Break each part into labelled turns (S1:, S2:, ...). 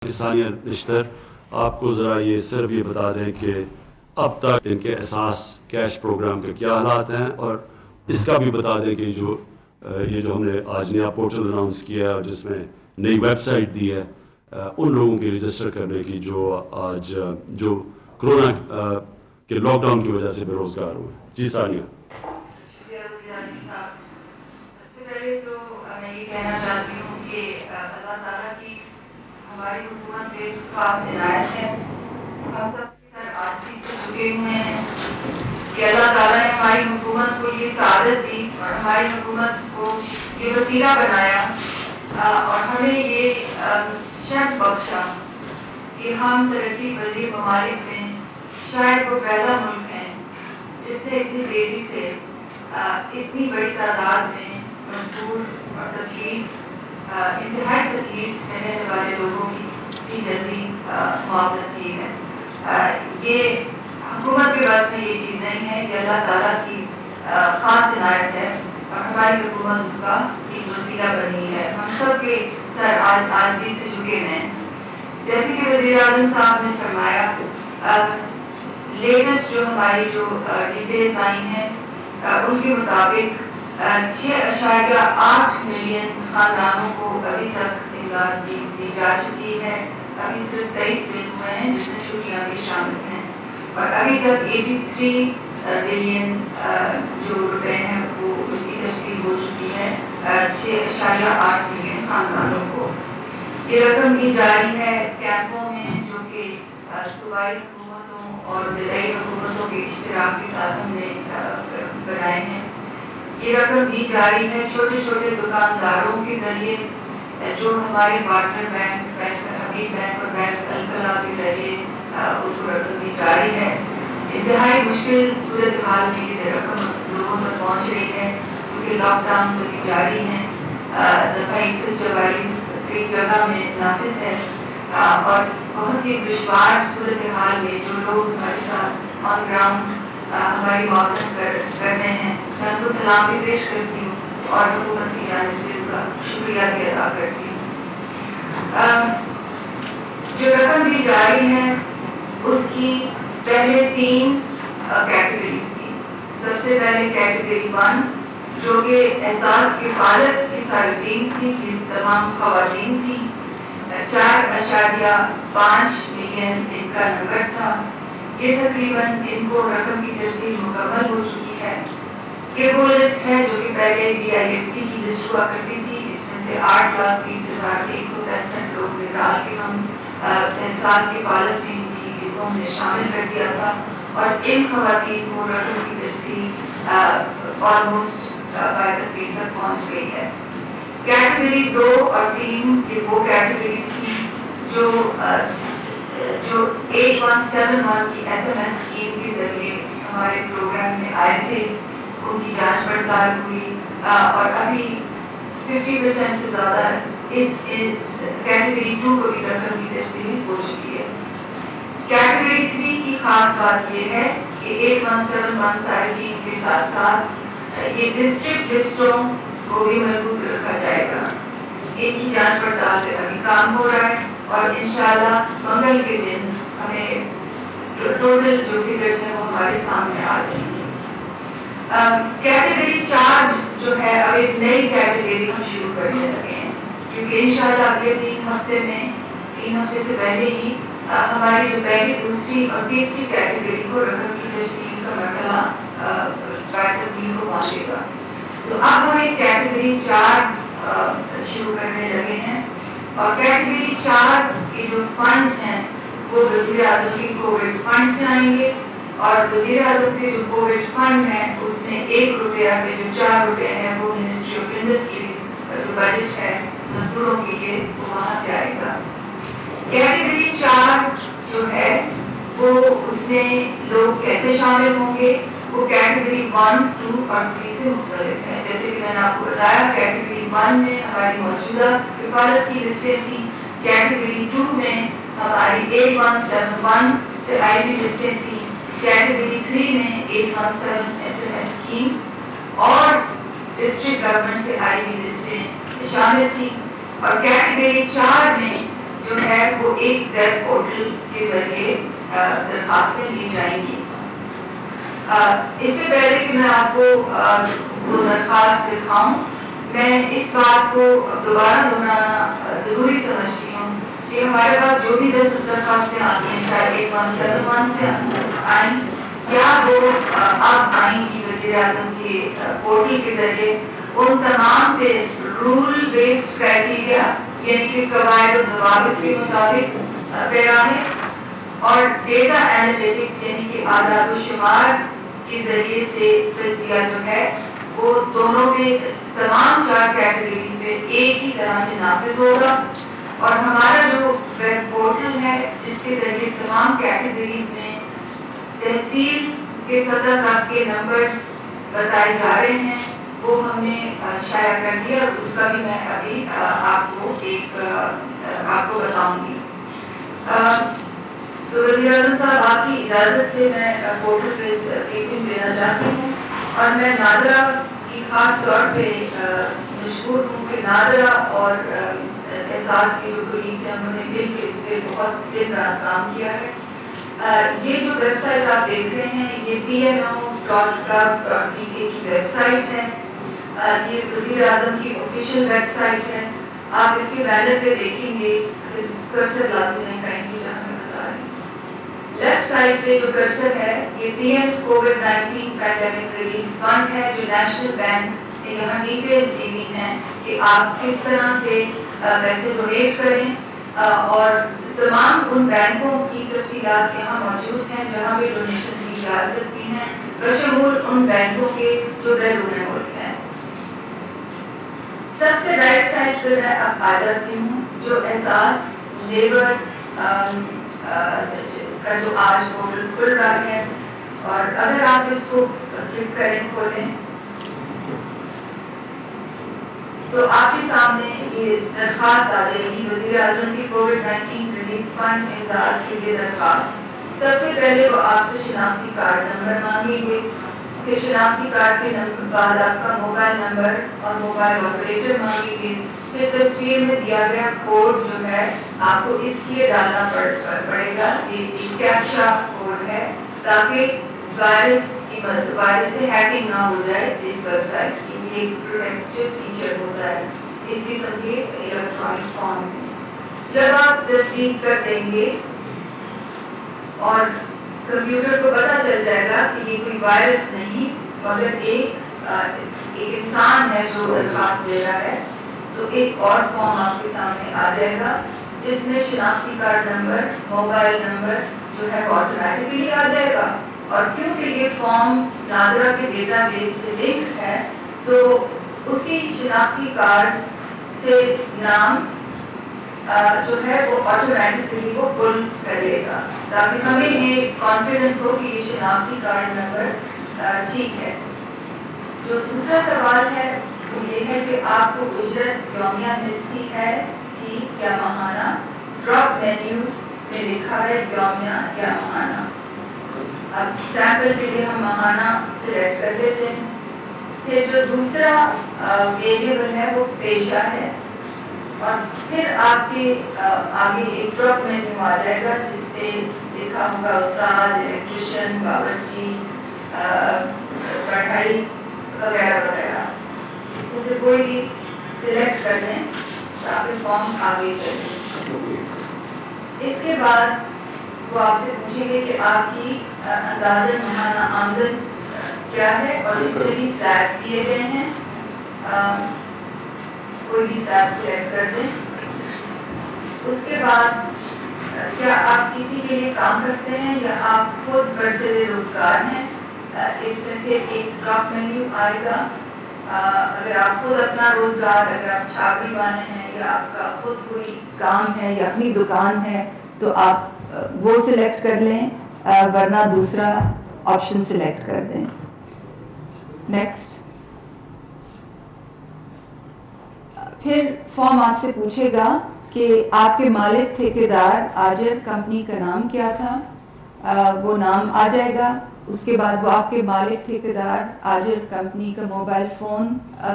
S1: ثانیہ نشتر آپ کو ذرا یہ صرف یہ بتا دیں کہ اب تک ان کے اساس کیش پروگرام کے کیا حالات ہیں، اور اس کا بھی بتا دیں کہ یہ جو ہم نے آج نیا پورٹل اناؤنس کیا ہے اور جس میں نئی ویب سائٹ دی ہے ان لوگوں کی رجسٹر کرنے کی جو کرونا کے لاک ڈاؤن کی وجہ سے بے روزگار ہوئے. جی ثانیہ.
S2: سب سے پہلے تو میں یہ کہنا چاہتی ہوں کہ اللہ تعالیٰ کی ہماری حکومت پہ خاص عنایت ہے. ہم سب سر عاجزی سے جھکے ہوئے ہیں کہ اللہ تعالیٰ نے ہماری حکومت کو یہ سعادت دی اور ہماری حکومت کو یہ وسیلہ بنایا اور ہمیں یہ شرف بخشا کہ ہم ترقی پذیر ممالک میں شاید وہ پہلا ملک ہے جس نے اتنی تیزی سے اتنی بڑی تعداد میں مجبور اور انتہائی تکلیف میں رہنے والے لوگوں کی اتنی جلدی معاونت کی ہے. یہ حکومت کے بس میں یہ چیز نہیں ہے، یہ اللہ تعالیٰ کی خاص عنایت ہے اور ہماری حکومت اس کا ایک وسیلہ بنی ہے. ہم سب کے سر آج عاجزی سے جھکے ہیں. جیسے کہ وزیر اعظم صاحب نے فرمایا، لیٹسٹ جو ہماری ڈیٹیلز آئی ہیں ان کے مطابق 6.8 ملین خاندانوں کو ابھی تک امداد دی جا چکی ہے. ابھی صرف 23 دن ہوئے ہیں جس میں چھٹیاں بھی شامل ہیں، اور ابھی تک 83 بلین جو روپے ہیں وہ اس کی تشکیل ہو چکی ہے 6.8 ملین خاندانوں کو. یہ رقم دی جاری ہے کیمپوں میں جو کہ صوبائی حکومتوں اور ضلعی حکومتوں کے اشتراک کے ساتھ ہم نے بنائے ہیں. یہ رقم دی جاری ہے چھوٹے چھوٹے دکانداروں کے ذریعے جو ہمارے پارٹنر بینکس، بینک حبیب بینک اور بینک الفلاح کے ذریعے ان کو رقم دی جاری ہے. انتہائی مشکل صورتحال میں یہ رقم لوگوں تک پہنچ رہی ہے کیونکہ لاک ڈاؤن سبھی جاری ہیں. دفعہ 144 کئی جگہ میں نافذ ہے اور بہت ہی دشوار صورتحال میں جو لوگ ہمارے ساتھ آن گراؤنڈ ہماری معاونت کر رہے ہیں، میں ان کو سلام بھی پیش کرتی ہوں اور حکومت کی جانب سے ان کا شکریہ بھی ادا کرتی ہوں. جو رقم دی جا رہی ہے اس کی پہلے 3 کیٹیگریز تھی. سب سے پہلے کیٹیگری 1 جو کہ احساس کفالت کی صارفین تھی، یہ تمام خواتین تھی. 4.5 ملین ان کا نمبر تھا. یہ تقریباً ان کو رقم کی ترسیل مکمل ہو چکی ہے. یہ وہ لسٹ ہے جو کہ پہلے BISP کی لسٹ ہوا کرتی تھی. اس میں سے 8,20,165 لوگ نکال کے ہم احساس کفالت میں ان کو ہم نے شامل کر دیا تھا اور ان خواتین کو رقم کی ترسیل آلموسٹ تقریب تک پہنچ گئی ہے. کیٹیگری 2 اور 3 یہ وہ کیٹیگریز تھی جو 8171 کی SMS اسکیم کے ذریعے ہمارے پروگرام میں آئے تھے. ان کی جانچ پڑتال ہوئی اور ابھی 50% سے زیادہ اس کیٹیگری 2 کو بھی رقم کی تشکیل ہو چکی ہے. کیٹیگری 3 کی خاص بات یہ ہے کہ 8171 صارفین کے ساتھ ساتھ یہ ڈسٹرکٹ لسٹوں کو بھی مربوط رکھا جائے گا. ان کی جانچ پڑتال پہ ابھی کام ہو رہا ہے اور انشاءاللہ منگل کے دن ہمیں ٹوٹل جو فگرز ہیں وہ ہمارے سامنے آ جائیں گے. کیٹیگری 4 جو ہے اب ایک نئی کیٹیگری ہم شروع کرنے لگے ہیں کیونکہ انشاءاللہ اگلے 3 ہفتے سے پہلے ہی ہماری جو پہلی، دوسری اور تیسری کیٹیگری کو رقم کی ترسیل کا مرحلہ تکمیل کو پہنچے گا. تو اب ہم ایک کیٹیگری 4 شروع کرنے لگے ہیں اور کیٹیگری 4 کے جو فنڈز ہیں وہ وزیر اعظم کی کووڈ فنڈ سے آئیں گے اور وزیر اعظم کے جو کووڈ فنڈ ہے اس میں 1 روپیہ میں جو 4 روپے ہیں وہ منسٹری آف انڈسٹریز کا جو بجٹ ہے مزدوروں کے لیے وہ وہاں سے آئے گا. کیٹیگری 4 جو ہے وہ اس میں لوگ کیسے شامل ہوں گے، وہ کیٹیگری 1، 2 اور 3 سے مختلف ہے. جیسے کہ میں نے آپ کو بتایا کیٹیگری 1 میں ہماری موجودہ کفالت کی لسٹیں تھیں. کیٹیگری 2 میں ہماری 8171 سے آئی بی لسٹیں تھیں. کیٹیگری 3 میں 817 SMS اسکیم اور ڈسٹرکٹ گورنمنٹ سے آئی بی لسٹیں شامل تھیں. اور کیٹیگری 4 میں جو ہے وہ ایک ویب پورٹل کے ذریعے درخواستیں لی جائیں گی۔ اس سے پہلے کہ میں آپ کو وہ درخواست دکھاؤں، میں اس بات کو دوبارہ دہرانا ضروری سمجھتی ہوں کہ ہمارے پاس جو بھی 10 درخواستیں آتی ہیں، چاہے 8171 سے آئیں یا وہ اب آئیں گی وزیر اعظم کے پورٹل کے ذریعے، ان تمام پہ رول بیسڈ کرائٹیریا یعنی کہ قواعد و ضوابط کے مطابق پیرا ہے، اور ڈیٹا اینالیٹکس یعنی کہ اعداد و شمار کے ذریعے سے تجزیہ جو ہے وہ دونوں پہ تمام 4 کیٹیگریز پہ ایک ہی طرح سے نافذ ہوگا۔ اور ہمارا جو ویب پورٹل ہے جس کے ذریعے تمام کیٹیگریز میں تحصیل کے سطح تک کے نمبرز بتائے جا رہے ہیں، وہ ہم نے شائع کر دیا، اور اس کا بھی میں ابھی آپ کو بتاؤں گی۔ تو وزیر اعظم صاحب، آپ کی اجازت سے میں پورٹل پہ بریفنگ دینا چاہتی ہوں، اور میں نادرا کی خاص طور پہ مشکور ہوں کہ نادرا اور احساس کی جو کولیگز ہیں انہوں نے مل کے اس پہ بہت دن رات کام کیا ہے۔ یہ جو ویب سائٹ آپ دیکھ رہے ہیں یہ pmo.gov.pk کی ویب سائٹ ہے، یہ وزیر اعظم کی آفیشیل ویب سائٹ ہے۔ آپ اس کے بینر پہ دیکھیں گے، کرسر لاتے ہیں کائنڈلی جہاں میں بتا رہی ہوں، لیفٹ سائڈ پہ جو کرسر ہے یہ پی ایم's کووڈ-19 پینڈیمک ریلیف فنڈ ہے جو نیشنل بینک نے یہاں ڈیٹیلز دی ہوئی ہیں کہ آپ کس طرح سے پیسے ڈونیٹ کریں، اور تمام ان بینکوں کی تفصیلات یہاں موجود ہیں جہاں بھی ڈونیشن دی جا سکتی ہیں، بشمول ان بینکوں کے جو بیرون ملک ہیں۔ سب سے رائٹ سائڈ پہ میں اب آ جاتی ہوں، جو احساس لیبر کا جو آج پورٹل کھل رہا ہے، اور اگر آپ اس کو کلک کریں، کھولیں، تو آپ کے سامنے یہ درخواست آ جائے گی، وزیر اعظم کی کووڈ-19 ریلیف فنڈ امداد کے لیے درخواست۔ سب سے پہلے وہ آپ سے شناختی کارڈ نمبر مانگیں گے، پھر شناختی کارڈ کے نمبر بعد آپ کا موبائل نمبر اور موبائل آپریٹر مانگیں گے، پھر تصویر میں دیا گیا کوڈ جو ہے آپ کو اس لیے ڈالنا پڑے گا، یہ کیپچا کوڈ ہے تاکہ وائرس سے ہیکنگ نہ ہو جائے اس ویب سائٹ کی۔ ایک پروٹیکٹیو فیچر ہوتا ہے اس قسم کے الیکٹرانک فارمز میں۔ جب آپ تصدیق کر دیں گے اور کمپیوٹر کو پتہ چل جائے گا کہ یہ کوئی وائرس نہیں مگر ایک انسان ہے جو درخواست دے رہا ہے، تو ایک اور فارم آپ کے سامنے آ جائے گا جس میں شناختی کارڈ نمبر، موبائل نمبر جو ہے وہ آٹومیٹکلی آ جائے گا، اور کیونکہ یہ فارم نادرا کے ڈیٹا بیس سے لنک ہے تو اسی شناختی کارڈ سے نام جو ہے وہ آٹومیٹکلی وہ پل کر لے گا تاکہ ہمیں یہ کانفیڈنس ہو کہ یہ شناختی کارڈ نمبر ٹھیک ہے۔ جو دوسرا سوال ہے وہ یہ ہے کہ آپ کو اجرت یومیہ ملتی ہے کہ یا ماہانہ؟ ڈراپ مینیو میں لکھا ہے یومیہ یا ماہانہ۔ اب سیمپل کے لیے ہم ماہانہ سلیکٹ کر لیتے ہیں۔ پھر جو دوسرا ویریبل ہے وہ پیشہ ہے، اور پھر آپ کے آگے ایک ڈراپ مینیو آ جائے گا جس پہ لکھا ہوگا استاد، الیکٹریشین، باورچی، پڑھائی وغیرہ وغیرہ۔ اس میں سے کوئی بھی سلیکٹ کر لیں تاکہ فارم آگے چلے۔ اس کے بعد وہ آپ سے پوچھیں گے کہ آپ کی اندازن ماہانہ آمدن کیا ہے، اور اس میں بھی سلیب دیے گئے ہیں، کوئی بھی سلیب سلیکٹ کر دیں۔ اس کے بعد کیا آپ کسی کے لیے کام کرتے ہیں یا آپ خود برسر روزگار ہیں، اس میں پھر ایک ڈراپ مینیو آئے گا۔ اگر آپ خود اپنا روزگار، اگر آپ چھاپری والے ہیں یا آپ کا خود کوئی کام ہے یا اپنی دکان ہے تو آپ وہ سلیکٹ کر لیں، ورنہ دوسرا آپشن سلیکٹ کر دیں۔ نیکسٹ۔ پھر فارم آپ سے پوچھے گا کہ آپ کے مالک ٹھیکیدار آجر کمپنی کا نام کیا تھا، وہ نام آ جائے گا۔ اس کے بعد وہ آپ کے مالک ٹھیکیدار آجر کمپنی کا موبائل فون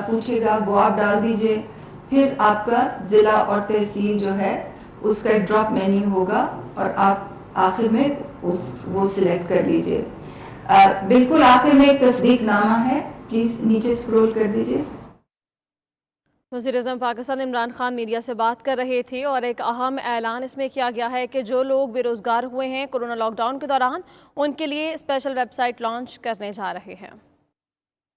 S2: پوچھے گا، وہ آپ ڈال دیجئے۔ پھر آپ کا ضلع اور تحصیل جو ہے اس کا ایک ڈراپ مینیو ہوگا اور آپ آخر میں وہ سلیکٹ کر لیجئے. بالکل آخر میں ایک تصدیق نامہ ہے، پلیز نیچے اسکرول کر دیجئے.
S3: وزیر اعظم پاکستان عمران خان میڈیا سے بات کر رہے تھے اور ایک اہم اعلان اس میں کیا گیا ہے کہ جو لوگ بے روزگار ہوئے ہیں کورونا لاک ڈاؤن کے دوران، ان کے لیے اسپیشل ویب سائٹ لانچ کرنے جا رہے ہیں.